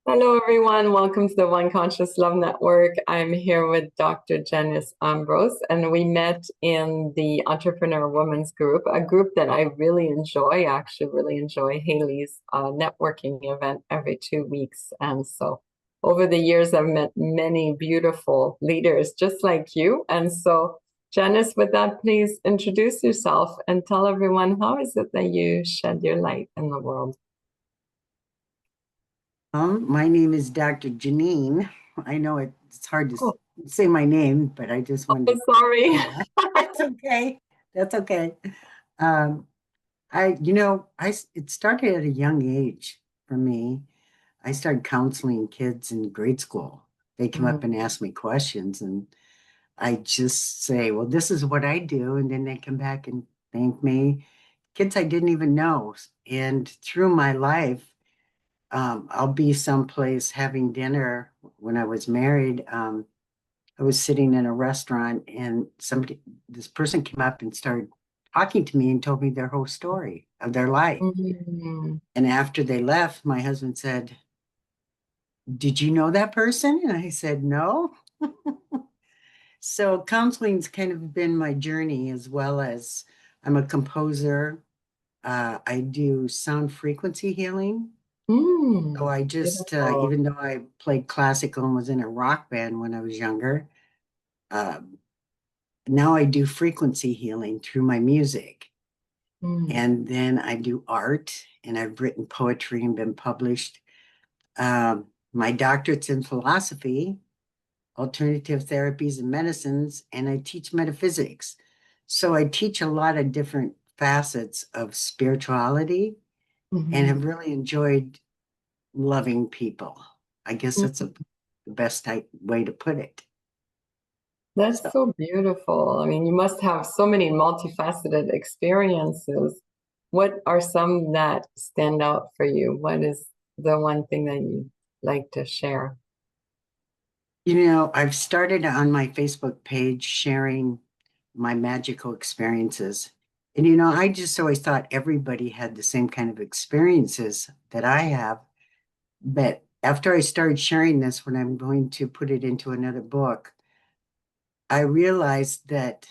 Hello, everyone. Welcome to the One Conscious Love Network. I'm here with Dr. Janice Ambrose, and we met in the Entrepreneur Women's Group, a group that I really enjoy. I actually really enjoy Haley's networking event every 2 weeks. And so over the years, I've met many beautiful leaders just like you. And so, Janice, with that, please introduce yourself and tell everyone how is it that you shed your light in the world? My name is Dr. Janine. I know it's hard to Oh, say my name, but I just wanted sorry. to. That's okay. That's okay. Um, it started at a young age for me. I started counseling kids in grade school. They come up and ask me questions, and I just say, "Well, this is what I do," and then they come back and thank me. Kids I didn't even know, and through my life. I'll be someplace having dinner. When I was married, I was sitting in a restaurant and this person came up and started talking to me and told me their whole story of their life. Mm, And after they left, my husband said, "Did you know that person?" And I said, "No." So counseling's kind of been my journey, as well as I'm a composer. I do sound frequency healing. So I just, beautiful. even though I played classical and was in a rock band when I was younger, um, now I do frequency healing through my music. Mm, And then I do art, and I've written poetry and been published. My doctorate's in philosophy, alternative therapies and medicines, and I teach metaphysics. So I teach a lot of different facets of spirituality and mhm, have really enjoyed loving people. I guess that's mhm. the best way to put it. That's So, so beautiful. I mean, you must have so many multifaceted experiences. What are some that stand out for you? What is the one thing that you like to share? I've started on my Facebook page sharing my magical experiences. And, I just always thought everybody had the same kind of experiences that I have. But after I started sharing this, when I'm going to put it into another book, I realized that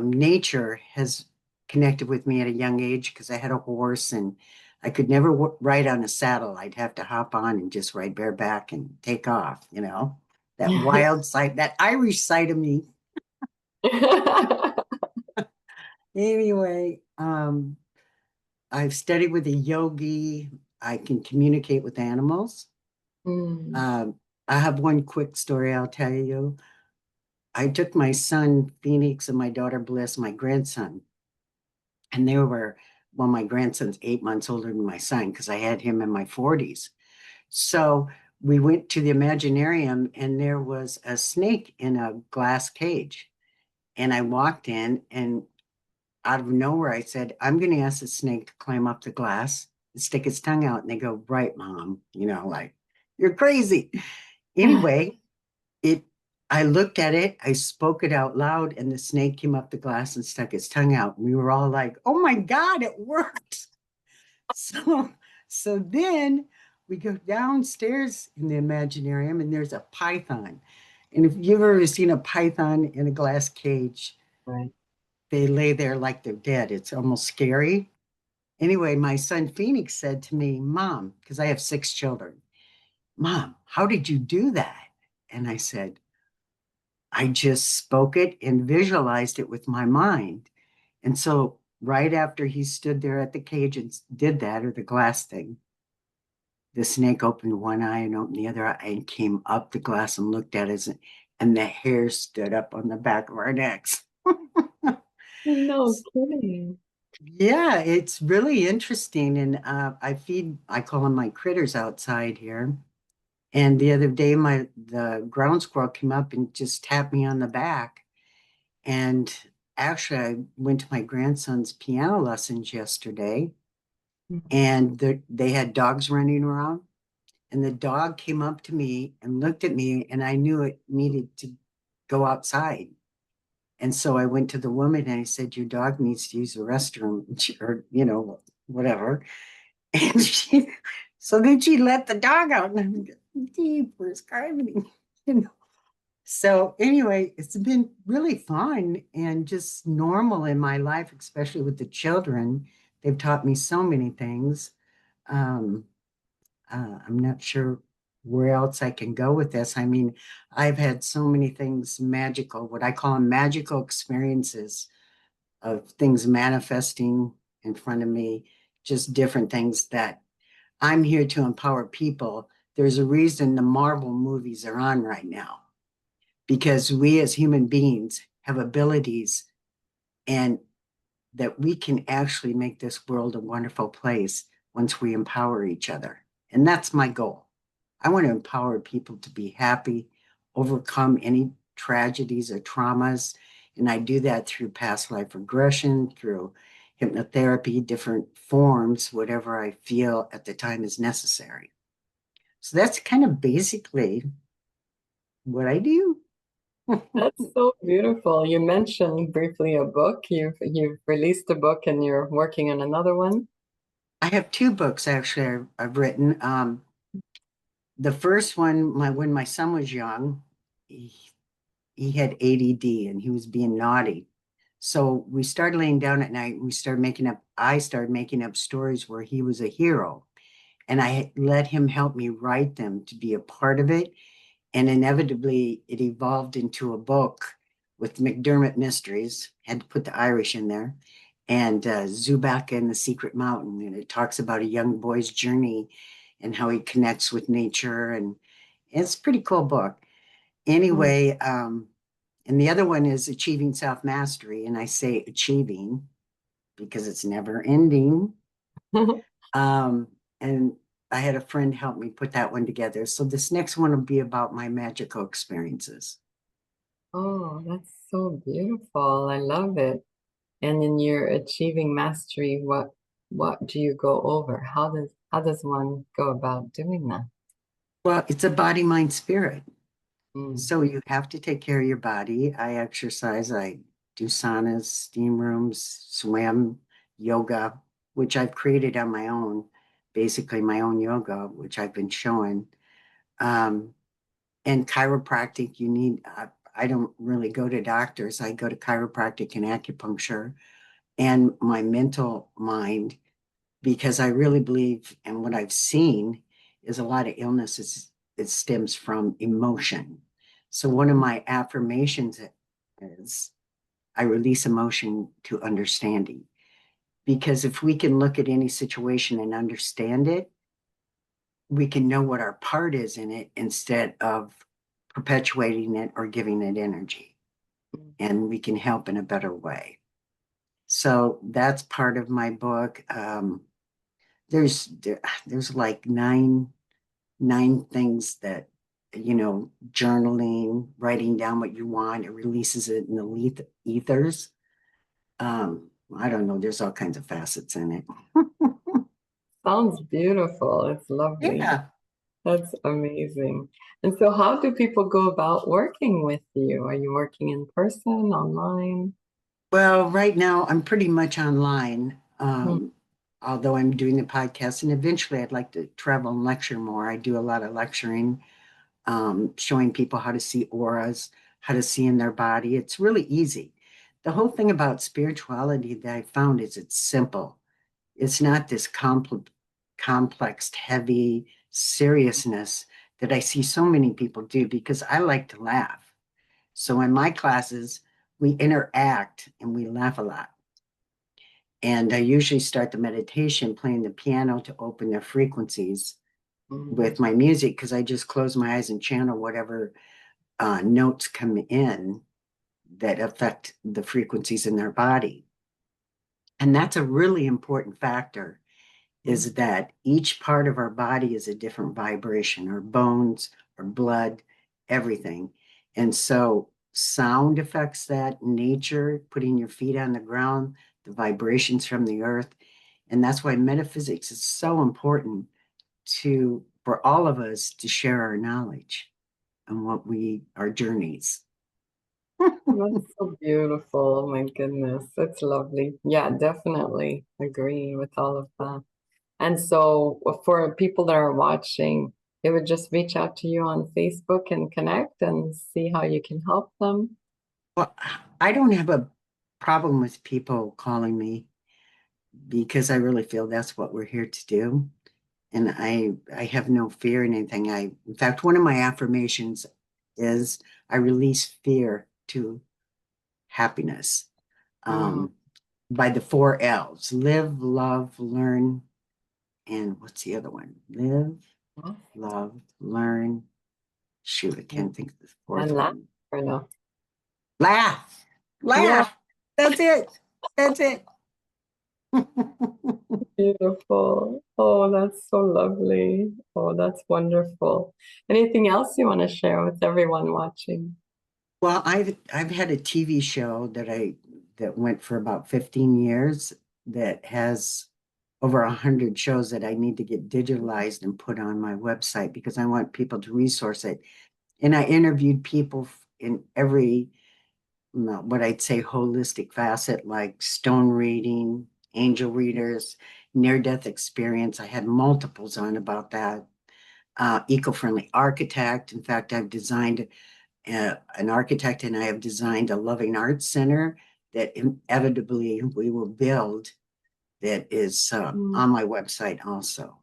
nature has connected with me at a young age because I had a horse and I could never ride on a saddle. I'd have to hop on and just ride bareback and take off, that wild side, that Irish side of me. Anyway, I've studied with a yogi. I can communicate with animals. Mm, Um, I have one quick story I'll tell you. I took my son Phoenix and my daughter Bliss, my grandson, and well, my grandson's 8 months older than my son because I had him in my 40s. So we went to the Imaginarium and there was a snake in a glass cage. And I walked in and out of nowhere, I said, "I'm going to ask the snake to climb up the glass and stick its tongue out." And they go, "Right, mom." Like, "You're crazy." Anyway, it I looked at it, I spoke it out loud, and the snake came up the glass and stuck its tongue out. We were all like, "Oh my God, it worked." So so then we go downstairs in the Imaginarium and there's a python. And if you've ever seen a python in a glass cage, right. they lay there like they're dead. It's almost scary. Anyway, my son Phoenix said to me, "Mom," because I have 6 children, "Mom, how did you do that?" And I said, "I just spoke it and visualized it with my mind." And so, right after he stood there at the cage and did that, or the glass thing, the snake opened one eye and opened the other eye and came up the glass and looked at us, and the hair stood up on the back of our necks. No kidding. Yeah, it's really interesting. And I call them my critters outside here. And the other day, the ground squirrel came up and just tapped me on the back. And actually, I went to my grandson's piano lessons yesterday, and they had dogs running around. And the dog came up to me and looked at me, and I knew it needed to go outside. And so I went to the woman and I said, "Your dog needs to use the restroom," or, whatever. And so then she let the dog out. And deep prescribing, you know. So anyway, it's been really fun and just normal in my life, especially with the children. They've taught me so many things. Um, I'm not sure where else I can go with this. I mean, I've had so many things magical, what I call magical experiences of things manifesting in front of me, just different things that I'm here to empower people. There's a reason the Marvel movies are on right now because we as human beings have abilities and that we can actually make this world a wonderful place once we empower each other. And that's my goal. I want to empower people to be happy, overcome any tragedies or traumas. And I do that through past life regression, through hypnotherapy, different forms, whatever I feel at the time is necessary. So that's kind of basically what I do. That's so beautiful. You mentioned briefly a book. You've released a book and you're working on another one. I have two books actually I've written. The first one, when my son was young, he, he had ADD and he was being naughty. So we started laying down at night. I started making up stories where he was a hero. And I let him help me write them to be a part of it. And inevitably, it evolved into a book with McDermott Mysteries. Had to put the Irish in there, and Zubak and the Secret Mountain. And it talks about a young boy's journey and how he connects with nature. And it's a pretty cool book. Mm. Anyway, and the other one is Achieving Self Mastery. And I say achieving because it's never ending. Um, and I had a friend help me put that one together. So this next one will be about my magical experiences. Oh, that's so beautiful. I love it. And in your achieving mastery, what do you go over? How does one go about doing that? Well, it's a body, mind, spirit. Mm. So you have to take care of your body. I exercise, I do saunas, steam rooms, swim, yoga, which I've created on my own, basically my own yoga, which I've been showing. Um, and chiropractic, I don't really go to doctors. I go to chiropractic and acupuncture and my mental mind because I really believe, and what I've seen is a lot of illnesses, it stems from emotion. So one of my affirmations is I release emotion to understanding. Because if we can look at any situation and understand it, we can know what our part is in it instead of perpetuating it or giving it energy. And we can help in a better way. So that's part of my book. There's like nine things that journaling, writing down what you want, it releases it in the ethers. I don't know, there's all kinds of facets in it. Sounds beautiful. It's lovely. Yeah. That's amazing. And so how do people go about working with you? Are you working in person, online? Well, right now I'm pretty much online. Hmm. Although I'm doing the podcast and eventually I'd like to travel and lecture more. I do a lot of lecturing, showing people how to see auras, how to see in their body. It's really easy. The whole thing about spirituality that I found is it's simple. It's not this complex, heavy seriousness that I see so many people do because I like to laugh. So in my classes, we interact and we laugh a lot. And I usually start the meditation playing the piano to open their frequencies Mm. with my music because I just close my eyes and channel whatever notes come in that affect the frequencies in their body. And that's a really important factor Mm. is that each part of our body is a different vibration, our bones, our blood, everything. And so sound affects that, nature, putting your feet on the ground, the vibrations from the earth. And that's why metaphysics is so important for all of us to share our knowledge and our journeys. That's so beautiful. Oh my goodness. That's lovely. Yeah, definitely agree with all of that. And so for people that are watching, they would just reach out to you on Facebook and connect and see how you can help them? Well, I don't have a problem with people calling me because I really feel that's what we're here to do. And I have no fear in anything. In fact, one of my affirmations is I release fear to happiness. Mm. Um, by the 4 L's: live, love, learn, and what's the other one? Live, love, learn. Shoot, I can't think of the And fourth laugh one. or no? Laugh, Yeah, laugh. That's it. That's it. beautiful. Oh, that's so lovely. Oh, that's wonderful. Anything else you want to share with everyone watching? Well, I've had a TV show that went for about 15 years that has over 100 shows that I need to get digitalized and put on my website because I want people to resource it. And I interviewed people in every, what I'd say, holistic facet, like stone reading, angel readers, near-death experience. I had multiples on about that. Eco-friendly architect. In fact, I've designed an architect and I have designed a loving arts center that inevitably we will build that is Mm. on my website also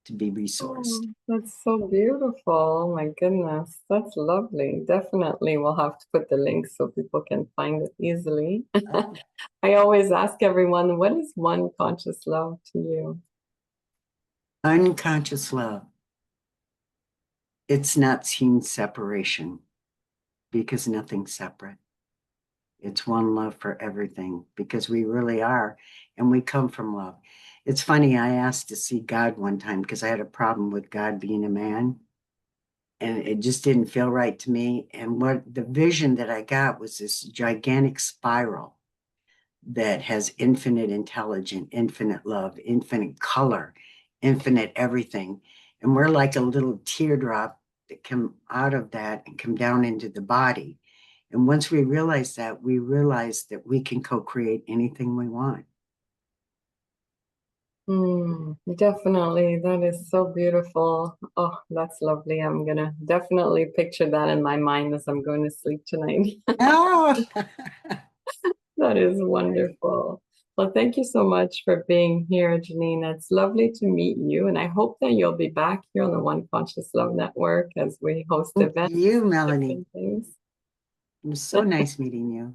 to be resourced. Oh, that's so beautiful. Oh my goodness. That's lovely. Definitely we'll have to put the link so people can find it easily. I always ask everyone, what is one conscious love to you? Unconscious love. It's not seen separation because nothing's separate. It's one love for everything because we really are, and we come from love. It's funny, I asked to see God one time because I had a problem with God being a man, and it just didn't feel right to me. And what the vision that I got was this gigantic spiral that has infinite intelligence, infinite love, infinite color, infinite everything. And we're like a little teardrop that come out of that and come down into the body. And once we realize that, we realize that we can co-create anything we want. Definitely. That is so beautiful. Oh, that's lovely. I'm gonna definitely picture that in my mind as I'm going to sleep tonight. Oh, That is wonderful. Well, thank you so much for being here, Janine. It's lovely to meet you, and I hope that you'll be back here on the One Conscious Love Network as we host thank events, you, Melanie. different things. It was so nice meeting you.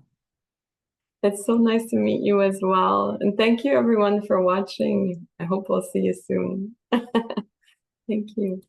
It's so nice to meet you as well. And thank you everyone for watching. I hope we'll see you soon. Thank you.